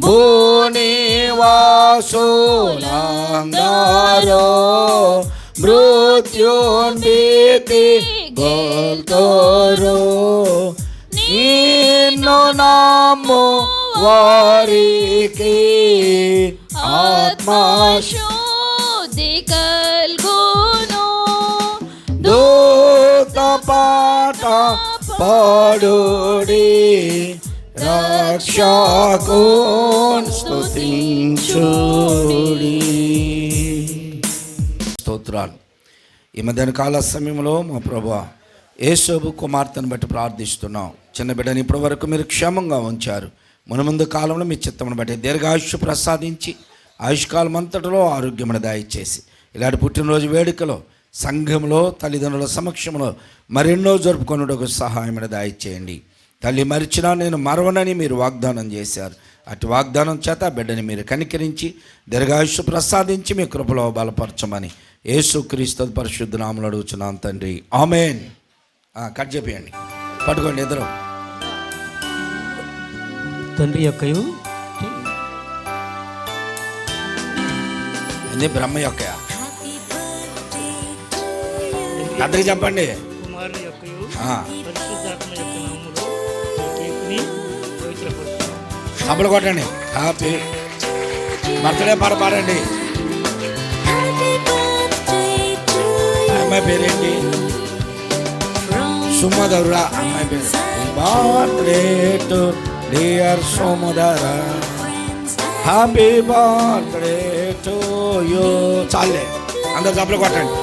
భూనివాసులందరూ మృత్యుంభీతి గొల్తోరు, నిన్ను నమ్ము వారికి ఆత్మశుద్ధి కల్గును, దూత పాట పాడుడి, రక్షకుని స్తుతించుడి. స్తోత్రాలు. ఈ మధ్యాహ్న కాల సమయంలో మా ప్రభువా యేసోబు కుమార్తెను బట్టి ప్రార్థిస్తున్నాం. చిన్న బిడ్డని ఇప్పటి వరకు మీరు క్షేమంగా ఉంచారు. మునుముందు కాలంలో మీ చిత్తమును బట్టి దీర్ఘాయుష్షు ప్రసాదించి ఆయుష్కాలం అంతటిలో ఆరోగ్యమును దయచేసి ఇలాంటి పుట్టినరోజు వేడుకలో సంఘంలో తల్లిదండ్రుల సమక్షంలో మరెన్నో జరుపుకొనుటకు సహాయమును దయచేయండి. తల్లి మరిచినా నేను మరవనని మీరు వాగ్దానం చేశారు. అటు వాగ్దానం చేత బిడ్డని మీరు కనికరించి దీర్ఘాయుష్షు ప్రసాదించి మీ కృపలో బలపరచమని యేసుక్రీస్తు పరిశుద్ధ నామములో అడుగుచున్నాం తండ్రి. ఆమేన్. కట్ చేయండి, పట్టుకోండి ఇద్దరు. తండ్రి యొక్కయు బ్రహ్మ యొక్క అందరికి చెప్పండి. కుమారుని యొక్కయు ఆ, పరిశుద్ధాత్మ యొక్క నామములో ఈ కేకుని పవిత్రపరుచున్నాం. చప్పలు కొట్టండి. హ్యాపీ బర్త్డే పాట పాడండి. అమ్మాయి పేరేంటి? సుమధురా. అమ్మాయి పేరు బర్త్డే టు డియర్ సుమధుర, హ్యాపీ బర్త్డే టు యూ. చాలే, అందరు చప్పలు కొట్టండి.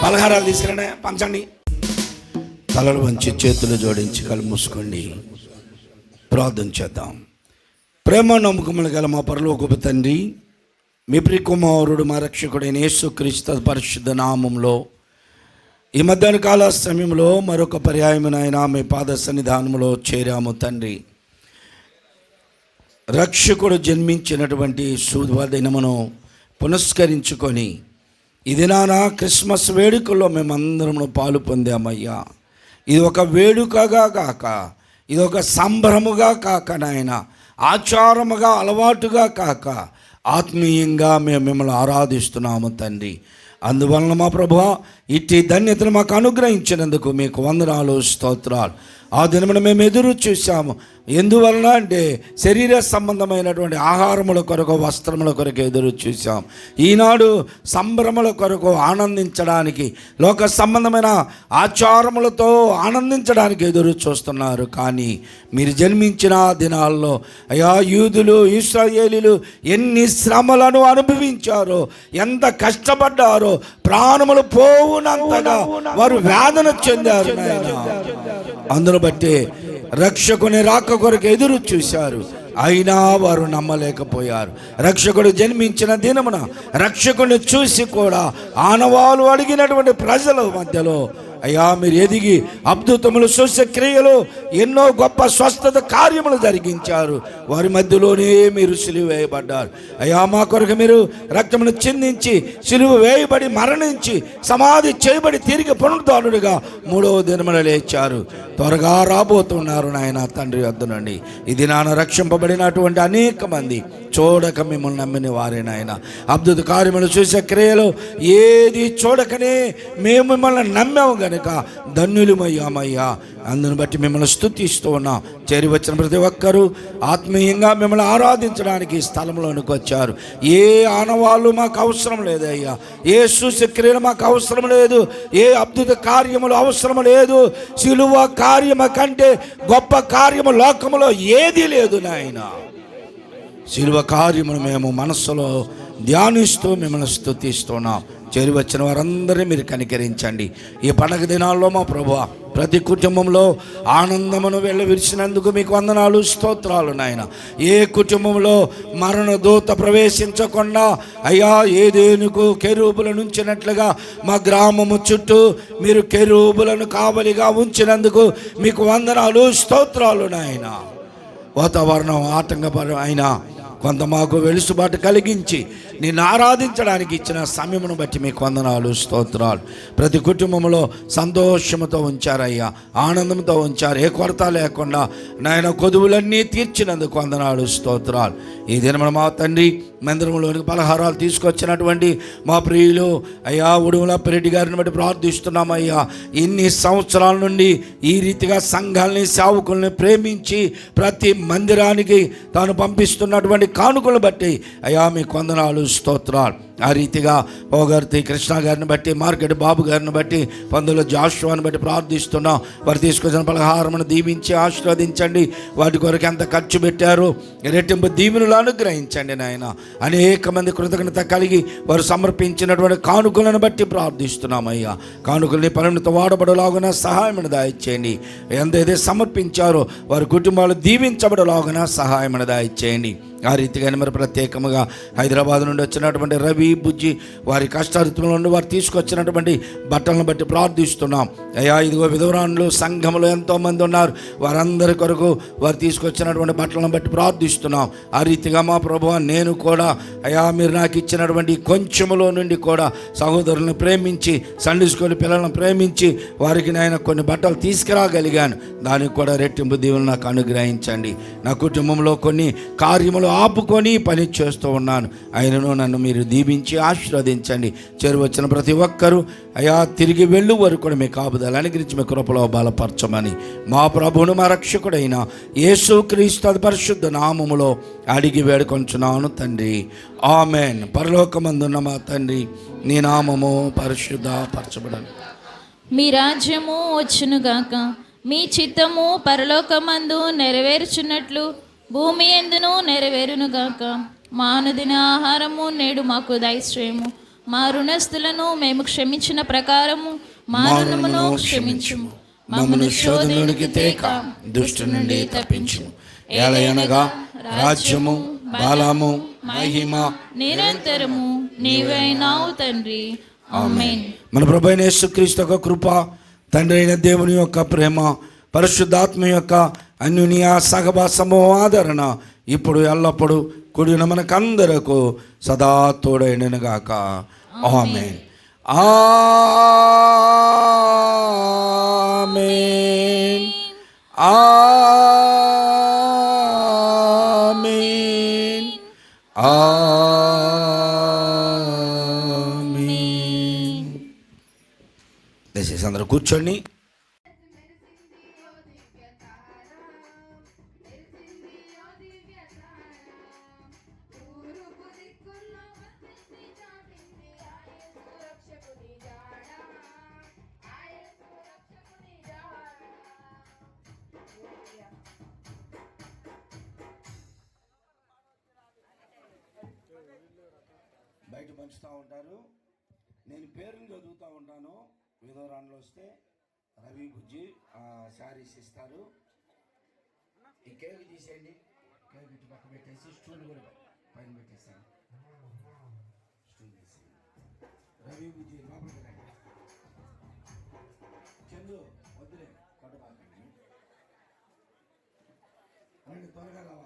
పలహారాలు తీసుకురండి, పంచండి. తలలు వంచి చేతులు జోడించి కళ్ళు మూసుకోండి. ప్రార్థన చేద్దాం. ప్రేమ నమ్మకములు గల మా పరలోకపు తండ్రి, మీ ప్రియకుమారుడు మా రక్షకుడైన యేసుక్రీస్తు పరిశుద్ధ నామంలో ఈ మధ్యాహ్న కాల సమయంలో మరొక పర్యాయమునైనా మీ పాద సన్నిధానంలో చేరాము తండ్రి. రక్షకుడు జన్మించినటువంటి శుభదినమును పునస్కరించుకొని ఈ దినాన క్రిస్మస్ వేడుకల్లో మేమందరము పాలు పొందామయ్యా. ఇది ఒక వేడుకగా కాక, ఇది ఒక సంబరముగా కాక నాయన, ఆచారముగా అలవాటుగా కాక ఆత్మీయంగా మేము మిమ్మల్ని ఆరాధిస్తున్నాము తండ్రి. అందువలన మా ప్రభువా, ఇట్టి ధన్యతను మాకు అనుగ్రహించినందుకు మీకు వందనాలు, స్తోత్రాలు. ఆ దినమున మేము ఎదురు చూసాము. ఎందువలన అంటే శరీర సంబంధమైనటువంటి ఆహారముల కొరకు, వస్త్రముల కొరకు ఎదురు చూసాం. ఈనాడు సంబరముల కొరకు ఆనందించడానికి, లోక సంబంధమైన ఆచారములతో ఆనందించడానికి ఎదురు చూస్తున్నారు. కానీ మీరు జన్మించిన దినాల్లో అయ్యా, యూదులు, ఇశ్రాయేలీలు ఎన్ని శ్రమలను అనుభవించారో, ఎంత కష్టపడ్డారో, ప్రాణములు పోవునంతగా వారు వేదన చెందారు. అందును బట్టి రక్షకుని రాక కొరకు ఎదురు చూశారు, అయినా వారు నమ్మలేకపోయారు. రక్షకుడు జన్మించిన దినమున రక్షకుడిని చూసి కూడా ఆనవాలు అడిగినటువంటి ప్రజల మధ్యలో అయ్యా మీరు ఎదిగి అద్భుతములు, సూచక్రియలు, ఎన్నో గొప్ప స్వస్థత కార్యములు జరిగించారు. వారి మధ్యలోనే మీరు సిలువ వేయబడ్డారు. అయ్యా మా కొరకు మీరు రక్తమును చిందించి, సిలువ వేయబడి, మరణించి, సమాధి చేయబడి, తిరిగి పునరుద్ధానుడిగా 3వ దినమున లేచారు. త్వరగా రాబోతున్నారు నాయన తండ్రి వద్ద నుండి. ఇది నాన్న రక్షింపబడినటువంటి అనేక మంది చూడక మిమ్మల్ని నమ్మిన వారే నాయన. అద్భుత కార్యములు, చూసే క్రియలు ఏది చూడకనే మేము మిమ్మల్ని నమ్మాము కనుక ధన్యులమయ్యామయ్యా. అందును బట్టి మిమ్మల్ని స్తుతిస్తూ ఉన్నాం. చేరి వచ్చిన ప్రతి ఒక్కరూ ఆత్మీయంగా మిమ్మల్ని ఆరాధించడానికి ఈ స్థలంలోనికి వచ్చారు. ఏ ఆనవాళ్ళు మాకు అవసరం లేదయ్యా, ఏ సూచక్రియలు మాకు అవసరం లేదు, ఏ అద్భుత కార్యములు అవసరం లేదు. సిలువ కార్యము కంటే గొప్ప కార్యము లోకములో ఏదీ లేదు నాయన. సిలువ కార్యమును మేము మనస్సులో ధ్యానిస్తూ మిమ్మల్ని స్తుతిస్తున్నాం. చేరి వచ్చిన వారందరినీ మీరు కనికరించండి. ఈ పండగ దినాల్లో మా ప్రభువా, ప్రతి కుటుంబంలో ఆనందమును వెళ్ళవిరిచినందుకు మీకు వందనాలు, స్తోత్రాలు నాయన. ఏ కుటుంబంలో మరణ దూత ప్రవేశించకుండా అయ్యా ఏదేనుకు కెరూబులను ఉంచినట్లుగా మా గ్రామము చుట్టూ మీరు కెరూబులను కావలిగా ఉంచినందుకు మీకు వందనాలు, స్తోత్రాలు నాయన. వాతావరణం ఆటంకపరం అయినా కొంత మాకు వెలుసుబాటు కలిగించి నిన్ను ఆరాధించడానికి ఇచ్చిన సమయమును బట్టి మీకు వందనాలు, స్తోత్రాలు. ప్రతి కుటుంబంలో సంతోషముతో ఉంచారయ్యా, ఆనందంతో ఉంచారు. ఏ కొరత లేకుండా నాయన కొదువులన్నీ తీర్చినందుకు వందనాలు, స్తోత్రాలు. ఈ దినమున మా తండ్రి మందిరంలోనికి పలహారాలు తీసుకొచ్చినటువంటి మా ప్రియులు అయ్యా ఉడుమల పెరెడ్డి గారిని బట్టి ప్రార్థిస్తున్నామయ్యా. ఇన్ని సంవత్సరాల నుండి ఈ రీతిగా సంఘాలని, సేవకుల్ని ప్రేమించి ప్రతి మందిరానికి తాను పంపిస్తున్నటువంటి కానుకలు బట్టి అయ్యా మీకు వందనాలు, స్తోత్రాలు. ఆ రీతిగా పోగర్తి కృష్ణ గారిని బట్టి, మార్కెట్ బాబు గారిని బట్టి, పందుల జాషువాని బట్టి ప్రార్థిస్తున్నాం. వారు తీసుకొచ్చిన పలహారమును దీవించి ఆశీర్వదించండి. వాటి కొరకు ఎంత ఖర్చు పెట్టారో రెట్టింపు దీవెనలు అనుగ్రహించండి నాయన. అనేక మంది కృతజ్ఞత కలిగి వారు సమర్పించినటువంటి కానుకలను బట్టి ప్రార్థిస్తున్నామయ్యా. కానుకల్ని పరిణిత వాడబడలాగున సహాయమును దయచేయండి. ఎంతైతే సమర్పించారో వారి కుటుంబాలు దీవించబడలాగున సహాయమును దయచేయండి. ఆ రీతిగానే మరి ప్రత్యేకంగా హైదరాబాద్ నుండి వచ్చినటువంటి రవి, బుజ్జి వారి కష్టారితుల నుండి వారు తీసుకొచ్చినటువంటి బట్టలను బట్టి ప్రార్థిస్తున్నాం అయ్యా. ఇదిగో విధవరాన్లు సంఘములో ఎంతోమంది ఉన్నారు, వారందరి కొరకు వారు తీసుకొచ్చినటువంటి బట్టలను బట్టి ప్రార్థిస్తున్నాం. ఆ రీతిగా మా ప్రభువా, నేను కూడా అయ్యా మీరు నాకు ఇచ్చినటువంటి కొంచెములో నుండి కూడా సహోదరులను ప్రేమించి, సండే స్కూల్ పిల్లలను ప్రేమించి వారికి నేను కొన్ని బట్టలు తీసుకురాగలిగాను. దానికి కూడా రెట్టింపు దీవెనలు నాకు అనుగ్రహించండి. నా కుటుంబంలో కొన్ని కార్యములు ఆపుకొని పని చేస్తూ ఉన్నాను, ఆయనను నన్ను మీరు దీవించి ఆశీర్వదించండి. చేరువచ్చిన ప్రతి ఒక్కరూ అయా తిరిగి వెళ్ళు వరకు కూడా మీ కాపుదల అనుగ్రహించి మీ కృపలో బలపరచమని మా ప్రభువును మా రక్షకుడైన యేసుక్రీస్తు పరిశుద్ధ నామములో అడిగి వేడుకొంచున్నాను తండ్రి, ఆమెన్. పరలోకమందున్న మా తండ్రి, నీ నామము పరిశుద్ధపరచబడను, మీ రాజ్యము వచ్చునుగాక, మీ చిత్తము పరలోకమందు నెరవేర్చున్నట్లు భూమి యందును నెరవేరునుగాక. మా అనుదిన ఆహారము నేడు మాకు దయచేయము, మా రుణస్థులను మేము క్షమించిన ప్రకారము మా రుణమును క్షమించుము, మమ్మను శోధనలోనికి తేక దుష్టు నుండి తప్పించుము. ఏలయనగా రాజ్యము, బలము, మహిమ నిరంతరము నీవైనావు తండ్రి. ఆమేన్. మన ప్రభు అయిన యేసుక్రీస్తు యొక్క కృప, తండ్రి అయిన దేవుని యొక్క ప్రేమ, పరిశుద్ధాత్మ యొక్క అన్యోన్య సహవాసము ఆదరణ ఇప్పుడు ఎల్లప్పుడు కూడిన మనకందరకు సదా తోడైనను గాక. ఆమేన్. ఆమేన్. ఆమేన్. ఆమేన్. దయచేసి అందరూ కూర్చోండి. బయట పంచుతూ ఉంటారు. నేను పేర్లు చదువుతూ ఉంటాను. విధవరాన్లు వస్తే రవి బుజ్జి శారీస్ ఇస్తారు. ఈ కేక్ తీసేయండి. కేక్ ఇటు పక్క పెట్టేసి స్టూల్ కూడా పైన పెట్టేస్తాను. స్టూల్ తీసేయండి. రవి బుజ్జి లోపలికి రండి. చందు వద్దులే కొట్టబాకండి. రండి త్వరగా రావాలి.